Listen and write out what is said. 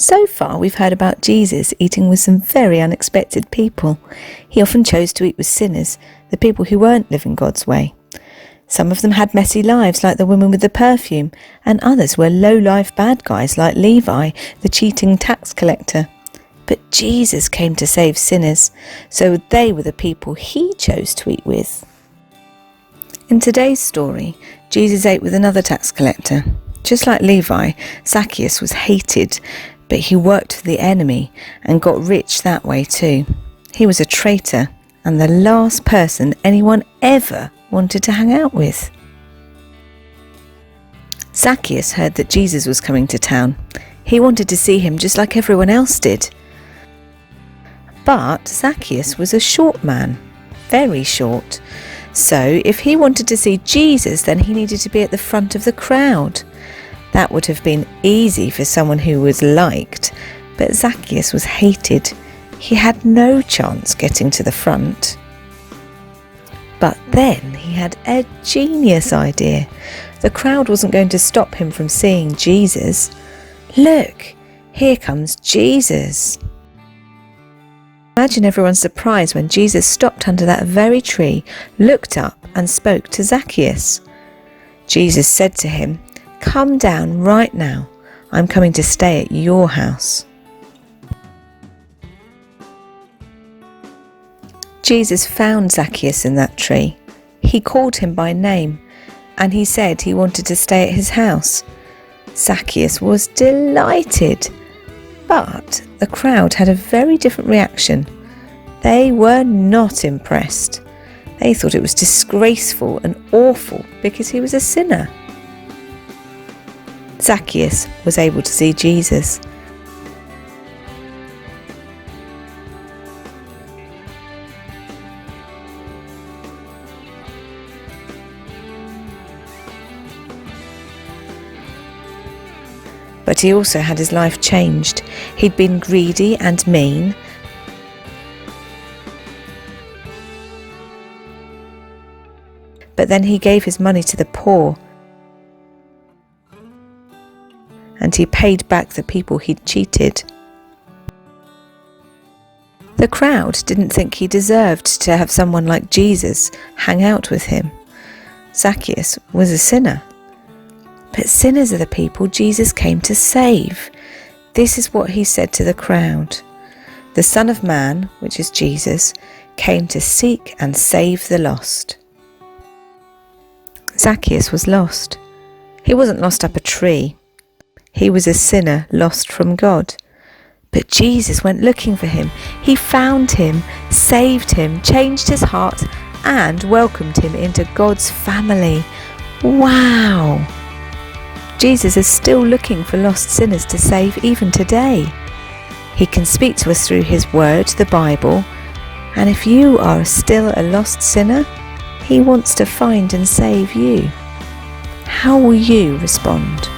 So far we've heard about Jesus eating with some very unexpected people. He often chose to eat with sinners, the people who weren't living God's way. Some of them had messy lives like the woman with the perfume, and others were low-life bad guys like Levi, the cheating tax collector. But Jesus came to save sinners, so they were the people he chose to eat with. In today's story, Jesus ate with another tax collector. Just like Levi, Zacchaeus was hated, but he worked for the enemy and got rich that way too. He was a traitor and the last person anyone ever wanted to hang out with. Zacchaeus heard that Jesus was coming to town. He wanted to see him just like everyone else did. But Zacchaeus was a short man, very short. So if he wanted to see Jesus, then he needed to be at the front of the crowd. That would have been easy for someone who was liked, but Zacchaeus was hated. He had no chance getting to the front. But then he had a genius idea. The crowd wasn't going to stop him from seeing Jesus. Look, here comes Jesus. Imagine everyone's surprise when Jesus stopped under that very tree, looked up and spoke to Zacchaeus. Jesus said to him, "Come down right now. I'm coming to stay at your house." Jesus found Zacchaeus in that tree. He called him by name, and he said he wanted to stay at his house. Zacchaeus was delighted, but the crowd had a very different reaction. They were not impressed. They thought it was disgraceful and awful because he was a sinner. Zacchaeus was able to see Jesus. But he also had his life changed. He'd been greedy and mean. But then he gave his money to the poor. And he paid back the people he'd cheated. The crowd didn't think he deserved to have someone like Jesus hang out with him. Zacchaeus was a sinner. But sinners are the people Jesus came to save. This is what he said to the crowd. The Son of Man, which is Jesus, came to seek and save the lost. Zacchaeus was lost. He wasn't lost up a tree. He was a sinner lost from God. But Jesus went looking for him. He found him, saved him, changed his heart, and welcomed him into God's family. Wow! Jesus is still looking for lost sinners to save even today. He can speak to us through his word, the Bible, and if you are still a lost sinner, he wants to find and save you. How will you respond?